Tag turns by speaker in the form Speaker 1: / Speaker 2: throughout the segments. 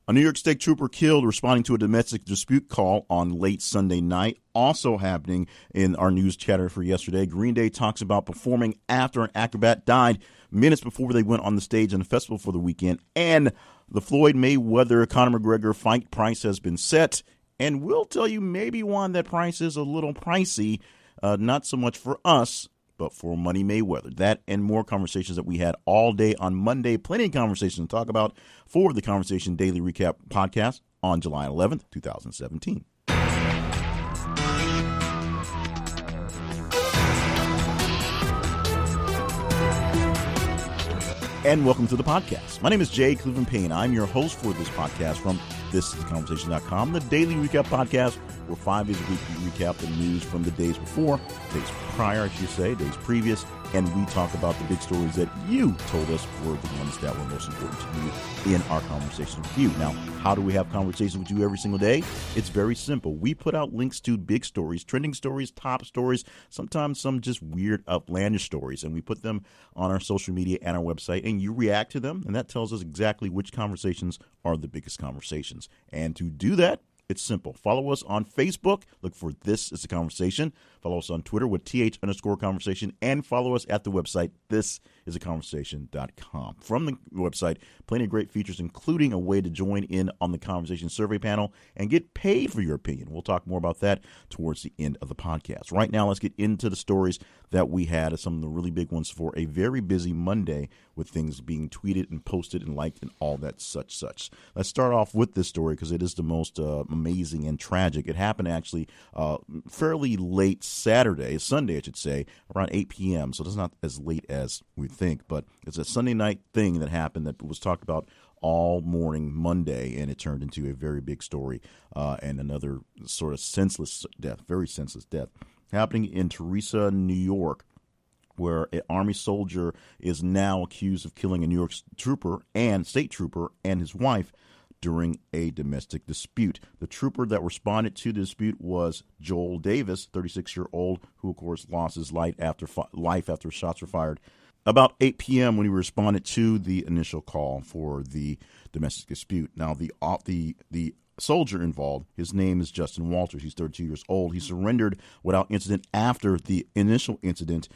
Speaker 1: A New York State trooper killed responding to a domestic dispute call on late Sunday night. Also happening in our news chatter for yesterday, Green Day talks about performing after an acrobat died minutes before they went on the stage on the festival for the weekend. And the Floyd Mayweather-Conor McGregor fight price has been set. And we'll tell you maybe why that price is a little pricey, not so much for us, but for Money Mayweather. That and more conversations that we had all day on Monday. Plenty of conversations to talk about for the Conversation Daily Recap podcast on July 11th, 2017. And welcome to the podcast. My name is Jay Cleveland Payne. I'm your host for this podcast from thisistheconversation.com, the daily recap podcast where 5 days a week we recap the news from the days before, days prior, I should say, days previous, and we talk about the big stories that you told us were the ones that were most important to you in our conversation with you. Now, how do we have conversations with you every single day? It's very simple. We put out links to big stories, trending stories, top stories, sometimes some just weird, outlandish stories, and we put them on our social media and our website, and you react to them, and that tells us exactly which conversations are the biggest conversations. And to do that, it's simple. Follow us on Facebook. Look for This Is the Conversation. Follow us on Twitter with th_conversation. And follow us at the website, thisisaconversation.com. From the website, plenty of great features, including a way to join in on the conversation survey panel and get paid for your opinion. We'll talk more about that towards the end of the podcast. Right now, let's get into the stories that we had, some of the really big ones for a very busy Monday with things being tweeted and posted and liked and all that such. Let's start off with this story because it is the most amazing and tragic. It happened actually fairly late Sunday, I should say, around 8 p.m. So it's not as late as we think, but it's a Sunday night thing that happened that was talked about all morning Monday, and it turned into a very big story and another sort of senseless death, very senseless death, happening in Teresa, New York, where an Army soldier is now accused of killing a New York state trooper and his wife during a domestic dispute. The trooper that responded to the dispute was Joel Davis, 36-year-old, who, of course, lost his life after shots were fired about 8 p.m. when he responded to the initial call for the domestic dispute. Now, the soldier involved, his name is Justin Walters. He's 32 years old. He surrendered without incident after the initial incident.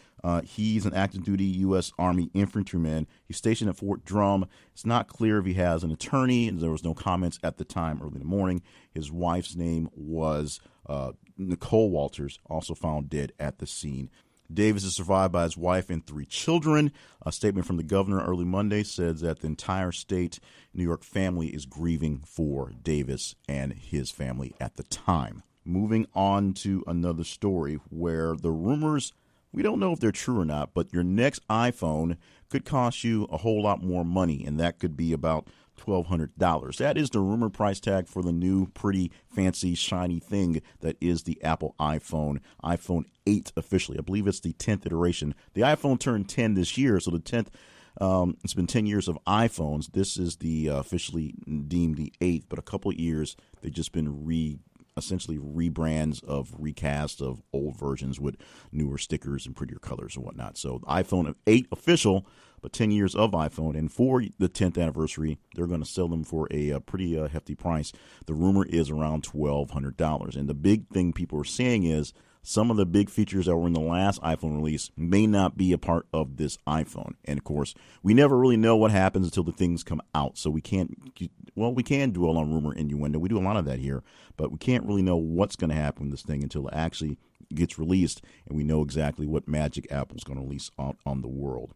Speaker 1: He's an active duty U.S. Army infantryman. He's stationed at Fort Drum. It's not clear if he has an attorney, and there was no comments at the time early in the morning. His wife's name was Nicole Walters, also found dead at the scene. Davis is survived by his wife and 3 children. A statement from the governor early Monday says that the entire state New York family is grieving for Davis and his family at the time. Moving on to another story where the rumors, we don't know if they're true or not, but your next iPhone could cost you a whole lot more money, and that could be about $1,200. That is the rumor price tag for the new, pretty, fancy, shiny thing that is the Apple iPhone 8 officially. I believe it's the 10th iteration. The iPhone turned 10 this year, so the 10th, it's been 10 years of iPhones. This is the officially deemed the 8th, but a couple of years, they've just been essentially rebrands of recast of old versions with newer stickers and prettier colors and whatnot. So the iPhone 8 official, but 10 years of iPhone. And for the 10th anniversary, they're going to sell them for a pretty hefty price. The rumor is around $1,200. And the big thing people are saying is some of the big features that were in the last iPhone release may not be a part of this iPhone. And, of course, we never really know what happens until the things come out. So we can dwell on rumor innuendo. We do a lot of that here. But we can't really know what's going to happen with this thing until it actually gets released and we know exactly what magic Apple's going to release on the world.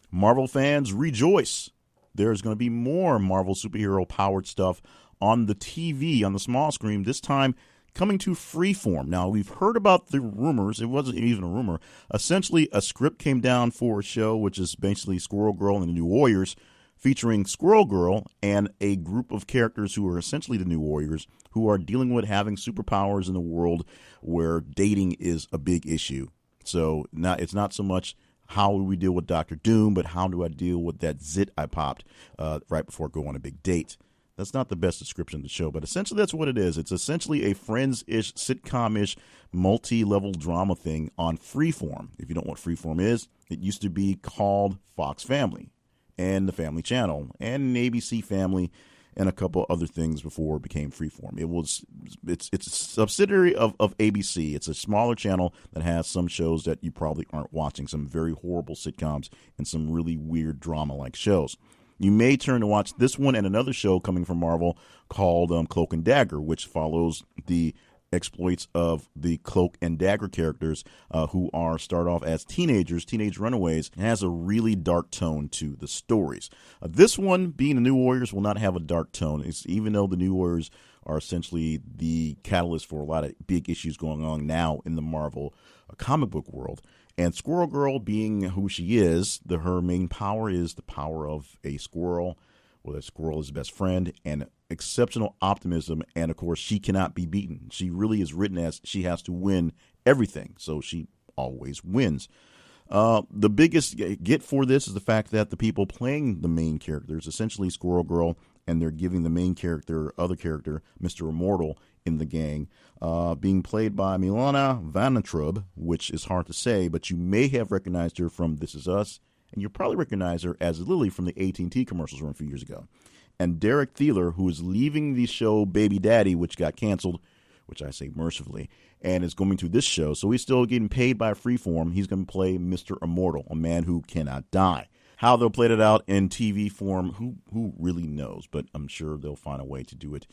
Speaker 1: Marvel fans, rejoice. There's going to be more Marvel superhero-powered stuff on the TV, on the small screen, this time coming to Freeform. Now, we've heard about the rumors. It wasn't even a rumor. Essentially, a script came down for a show, which is basically Squirrel Girl and the New Warriors, featuring Squirrel Girl and a group of characters who are essentially the New Warriors, who are dealing with having superpowers in a world where dating is a big issue. So it's not so much how do we deal with Dr. Doom, but how do I deal with that zit I popped right before going on a big date? That's not the best description of the show, but essentially that's what it is. It's essentially a Friends-ish, sitcom-ish, multi-level drama thing on Freeform. If you don't know what Freeform is, it used to be called Fox Family and the Family Channel and ABC Family and a couple other things before it became Freeform. It's a subsidiary of ABC. It's a smaller channel that has some shows that you probably aren't watching, some very horrible sitcoms and some really weird drama-like shows. You may turn to watch this one and another show coming from Marvel called Cloak and Dagger, which follows the exploits of the Cloak and Dagger characters who start off as teenage runaways, and has a really dark tone to the stories. This one, being the New Warriors, will not have a dark tone. Even though the New Warriors are essentially the catalyst for a lot of big issues going on now in the Marvel comic book world. And Squirrel Girl, being who she is, her main power is the power of a squirrel. Well, that squirrel is best friend, and exceptional optimism, and of course she cannot be beaten. She really is written as she has to win everything, so she always wins. The biggest get for this is the fact that the people playing the main characters, essentially Squirrel Girl, and they're giving the main character, other character, Mr. Immortal in the gang, being played by Milana Vayntrub, which is hard to say, but you may have recognized her from This Is Us, and you probably recognize her as Lily from the AT&T commercials from a few years ago. And Derek Thieler, who is leaving the show Baby Daddy, which got canceled, which I say mercifully, and is going to this show. So he's still getting paid by Freeform. He's going to play Mr. Immortal, a man who cannot die. How they'll play it out in TV form, who really knows? But I'm sure they'll find a way to do it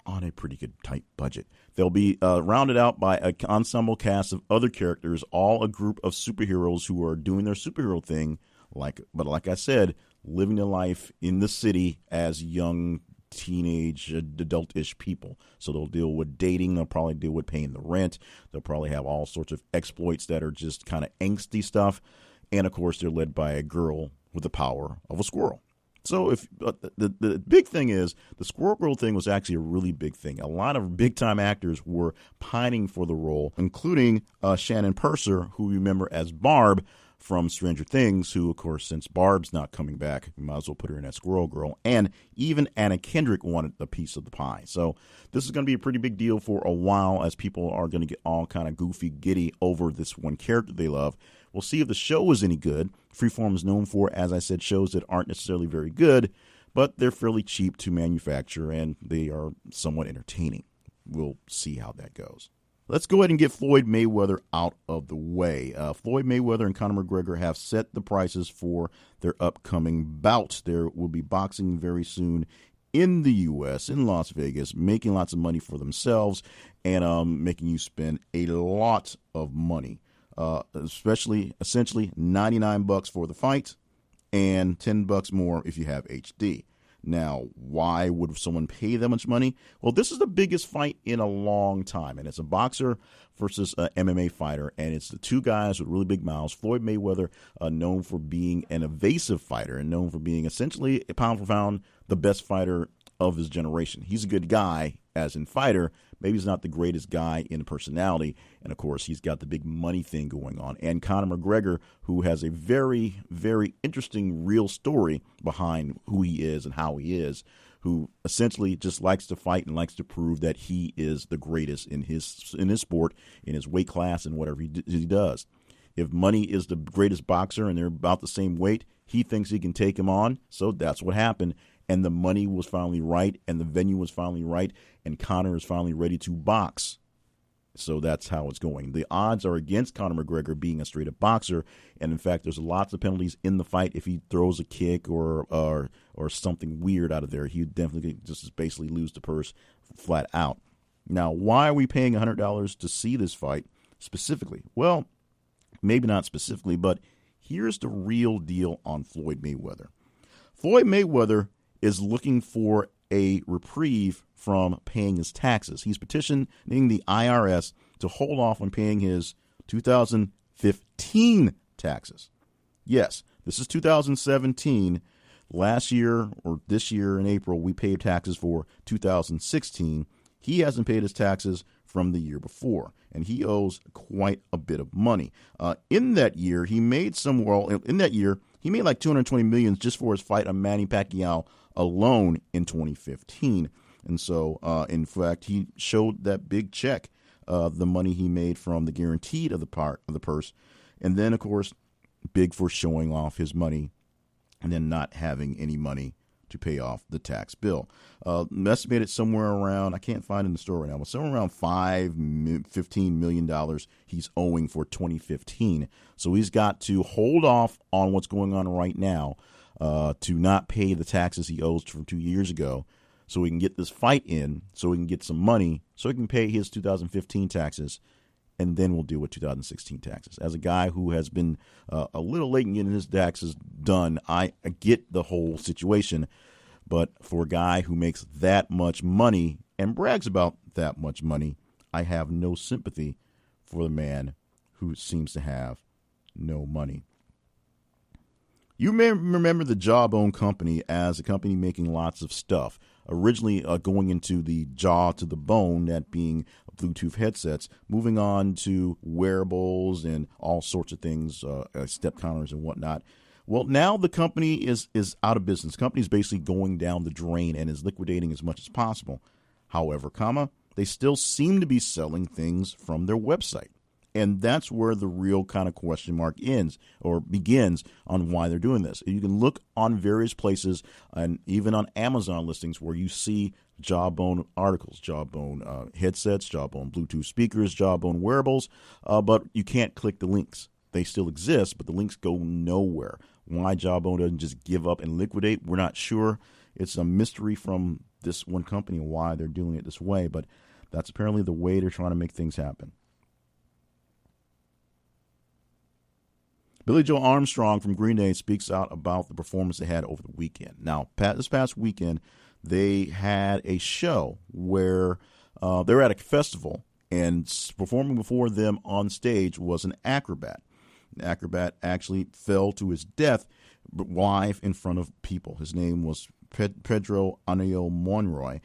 Speaker 1: on a pretty good tight budget. They'll be rounded out by an ensemble cast of other characters, all a group of superheroes who are doing their superhero thing, like I said, living their life in the city as young, teenage, adult-ish people. So they'll deal with dating. They'll probably deal with paying the rent. They'll probably have all sorts of exploits that are just kind of angsty stuff. And, of course, they're led by a girl with the power of a squirrel. So if the big thing is, the Squirrel Girl thing was actually a really big thing. A lot of big-time actors were pining for the role, including Shannon Purser, who you remember as Barb from Stranger Things, who, of course, since Barb's not coming back, you might as well put her in as Squirrel Girl. And even Anna Kendrick wanted a piece of the pie. So this is going to be a pretty big deal for a while, as people are going to get all kind of goofy, giddy over this one character they love. We'll see if the show is any good. Freeform is known for, as I said, shows that aren't necessarily very good, but they're fairly cheap to manufacture, and they are somewhat entertaining. We'll see how that goes. Let's go ahead and get Floyd Mayweather out of the way. Floyd Mayweather and Conor McGregor have set the prices for their upcoming bout. There will be boxing very soon in the U.S., in Las Vegas, making lots of money for themselves and making you spend a lot of money, essentially $99 for the fight and $10 more if you have HD. Now, why would someone pay that much money? Well, this is the biggest fight in a long time, and it's a boxer versus an MMA fighter, and it's the two guys with really big mouths. Floyd Mayweather, known for being an evasive fighter and known for being essentially, pound for pound, the best fighter of his generation. He's a good guy, as in fighter. Maybe he's not the greatest guy in personality, and of course, he's got the big money thing going on. And Conor McGregor, who has a very, very interesting real story behind who he is and how he is, who essentially just likes to fight and likes to prove that he is the greatest in his sport, in his weight class, and whatever he does. If Money is the greatest boxer and they're about the same weight, he thinks he can take him on, so that's what happened. And the money was finally right, and the venue was finally right, and Conor is finally ready to box. So that's how it's going. The odds are against Conor McGregor being a straight-up boxer, and in fact, there's lots of penalties in the fight. If he throws a kick or something weird out of there, he definitely just basically lose the purse flat out. Now, why are we paying $100 to see this fight specifically? Well, maybe not specifically, but here's the real deal on Floyd Mayweather. Floyd Mayweather is looking for a reprieve from paying his taxes. He's petitioning the IRS to hold off on paying his 2015 taxes. Yes, this is 2017. Last year, or this year in April, we paid taxes for 2016. He hasn't paid his taxes from the year before, and he owes quite a bit of money. In that year, he made like $220 million just for his fight on Manny Pacquiao alone in 2015. And so, in fact, he showed that big check, the money he made from the guaranteed of the purse. And then, of course, big for showing off his money and then not having any money to pay off the tax bill. Estimated somewhere around, I can't find it in the store right now, but somewhere around $15 million he's owing for 2015. So he's got to hold off on what's going on right now to not pay the taxes he owes from 2 years ago, so we can get this fight in, so we can get some money, so he can pay his 2015 taxes, and then we'll deal with 2016 taxes. As a guy who has been a little late in getting his taxes done, I get the whole situation. But for a guy who makes that much money and brags about that much money, I have no sympathy for the man who seems to have no money. You may remember the Jawbone Company as a company making lots of stuff. Originally going into the jaw to the bone, that being Bluetooth headsets, moving on to wearables and all sorts of things, step counters and whatnot. Well, now the company is out of business. The company is basically going down the drain and is liquidating as much as possible. However, they still seem to be selling things from their website. And that's where the real kind of question mark ends or begins on why they're doing this. You can look on various places and even on Amazon listings where you see Jawbone articles, Jawbone headsets, Jawbone Bluetooth speakers, Jawbone wearables, but you can't click the links. They still exist, but the links go nowhere. Why Jawbone doesn't just give up and liquidate, we're not sure. It's a mystery from this one company why they're doing it this way, but that's apparently the way they're trying to make things happen. Billy Joe Armstrong from Green Day speaks out about the performance they had over the weekend. Now, this past weekend, they had a show where they were at a festival, and performing before them on stage was an acrobat. The acrobat actually fell to his death live in front of people. His name was Pedro Anillo Monroy.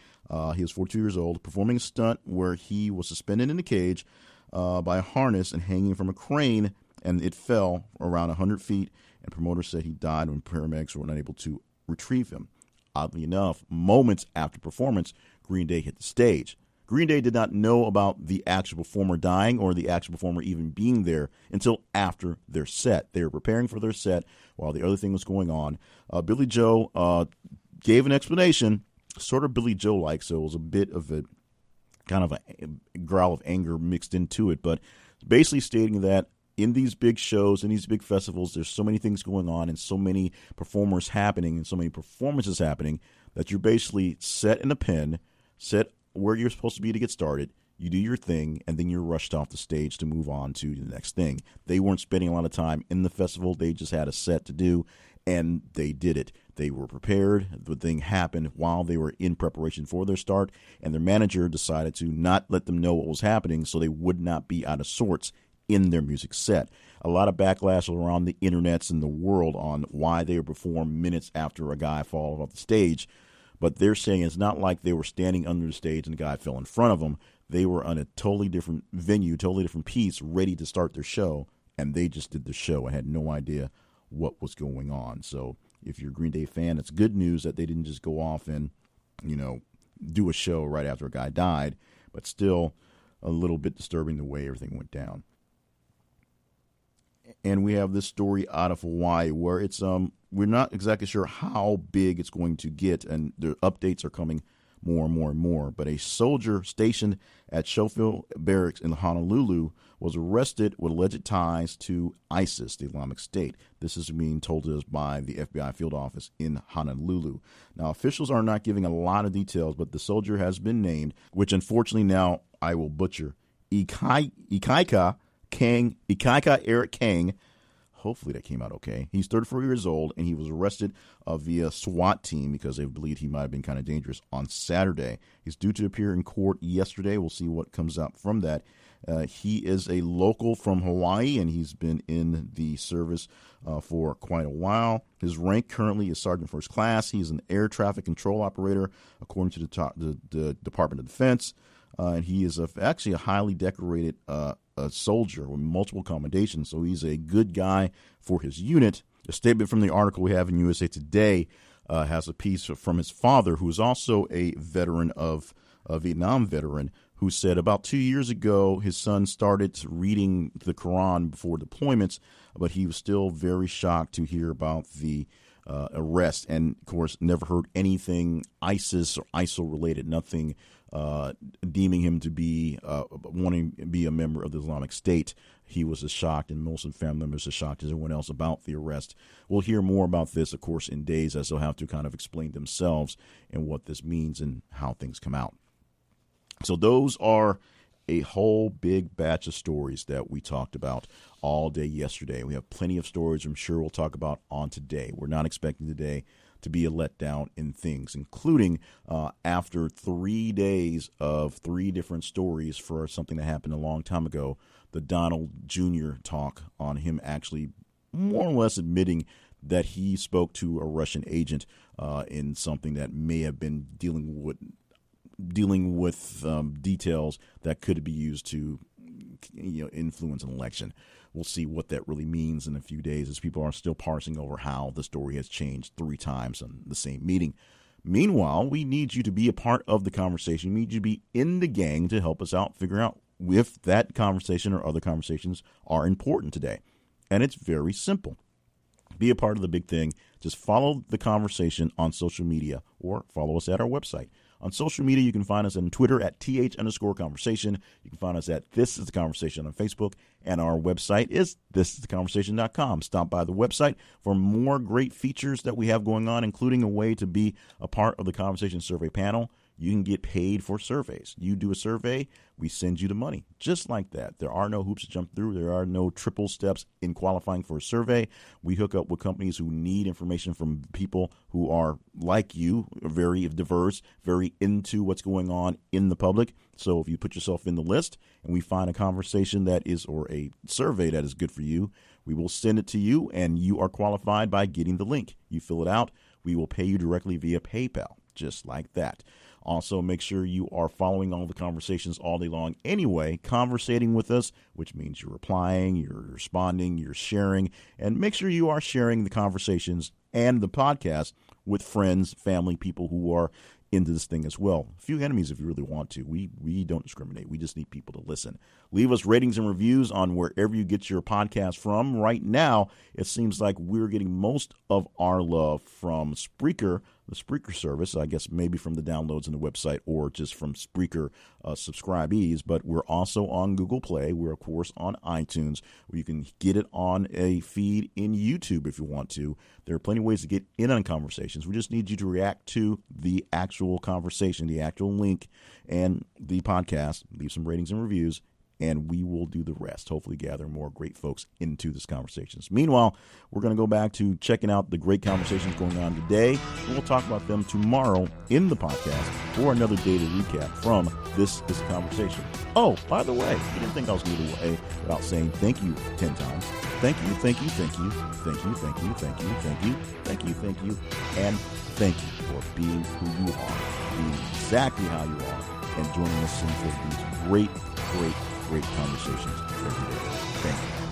Speaker 1: He was 42 years old, performing a stunt where he was suspended in a cage by a harness and hanging from a crane, and it fell around 100 feet, and promoters said he died when paramedics were unable to retrieve him. Oddly enough, moments after performance, Green Day hit the stage. Green Day did not know about the actual performer dying or the actual performer even being there until after their set. They were preparing for their set while the other thing was going on. Billy Joe gave an explanation, sort of Billy Joe-like, so it was a bit of a kind of a growl of anger mixed into it, but basically stating that in these big shows, in these big festivals, there's so many things going on and so many performers happening and so many performances happening that you're basically set in a pen, set where you're supposed to be to get started. You do your thing, and then you're rushed off the stage to move on to the next thing. They weren't spending a lot of time in the festival. They just had a set to do, and they did it. They were prepared. The thing happened while they were in preparation for their start, and their manager decided to not let them know what was happening so they would not be out of sorts in their music set. A lot of backlash around the internets and the world on why they would perform minutes after a guy falls off the stage. But they're saying it's not like they were standing under the stage and the guy fell in front of them. They were on a totally different venue, totally different piece, ready to start their show, and they just did the show. I had no idea what was going on. So if you're a Green Day fan, it's good news that they didn't just go off and, do a show right after a guy died, but still a little bit disturbing the way everything went down. And we have this story out of Hawaii where it's we're not exactly sure how big it's going to get, and the updates are coming more and more and more. But a soldier stationed at Schofield Barracks in Honolulu was arrested with alleged ties to ISIS, the Islamic State. This is being told to us by the FBI field office in Honolulu. Now, officials are not giving a lot of details, but the soldier has been named, which unfortunately now I will butcher, Ikaika Eric Kang. Hopefully that came out okay. He's 34 years old, and he was arrested via SWAT team because they believed he might have been kind of dangerous on Saturday. He's due to appear in court yesterday. We'll see what comes out from that. He is a local from Hawaii, and he's been in the service for quite a while. His rank currently is Sergeant First Class. He's an air traffic control operator, according to the Department of Defense. And he is actually a highly decorated a soldier with multiple commendations, so he's a good guy for his unit. A statement from the article we have in USA Today has a piece from his father, who is also a veteran a Vietnam veteran, who said about 2 years ago his son started reading the Quran before deployments, but he was still very shocked to hear about the arrest, and of course never heard anything ISIS or ISIL related, nothing deeming him to be wanting to be a member of the Islamic State. He was as shocked, and Muslim family members as shocked as everyone else about the arrest. We'll hear more about this, of course, in days, as they'll have to kind of explain themselves and what this means and how things come out. So those are a whole big batch of stories that we talked about all day yesterday. We have plenty of stories I'm sure we'll talk about on today. We're not expecting today to be a letdown in things, including after 3 days of 3 different stories for something that happened a long time ago, the Donald Jr. talk on him actually more or less admitting that he spoke to a Russian agent in something that may have been dealing with details that could be used to influence an election. We'll see what that really means in a few days, as people are still parsing over how the story has changed 3 times in the same meeting. Meanwhile, we need you to be a part of the conversation. We need you to be in the gang to help us out, figure out if that conversation or other conversations are important today. And it's very simple. Be a part of the big thing. Just follow the conversation on social media or follow us at our website. On social media, you can find us on Twitter at @th_conversation. You can find us at This Is The Conversation on Facebook. And our website is thisistheconversation.com. Stop by the website for more great features that we have going on, including a way to be a part of the Conversation Survey Panel. You can get paid for surveys. You do a survey, we send you the money. Just like that. There are no hoops to jump through. There are no triple steps in qualifying for a survey. We hook up with companies who need information from people who are like you, very diverse, very into what's going on in the public. So if you put yourself in the list and we find a conversation that is, or a survey that is good for you, we will send it to you, and you are qualified by getting the link. You fill it out. We will pay you directly via PayPal, just like that. Also, make sure you are following all the conversations all day long anyway, conversating with us, which means you're replying, you're responding, you're sharing, and make sure you are sharing the conversations and the podcast with friends, family, people who are into this thing as well. A few enemies if you really want to. We don't discriminate. We just need people to listen. Leave us ratings and reviews on wherever you get your podcast from. Right now, it seems like we're getting most of our love from Spreaker, the Spreaker service, I guess maybe from the downloads on the website or just from Spreaker subscribees, but we're also on Google Play. We're, of course, on iTunes, where you can get it on a feed in YouTube if you want to. There are plenty of ways to get in on conversations. We just need you to react to the actual conversation, the actual link, and the podcast. Leave some ratings and reviews, and we will do the rest, hopefully gather more great folks into this conversations. Meanwhile, we're going to go back to checking out the great conversations going on today. We'll talk about them tomorrow in the podcast for another daily recap from This Is The Conversation. Oh, by the way, you didn't think I was going to do away without saying thank you 10 times. Thank you, thank you, thank you, thank you, thank you, thank you, thank you, thank you, thank you, and thank you for being who you are, being exactly how you are, and joining us in for these great conversations every day. Thank you.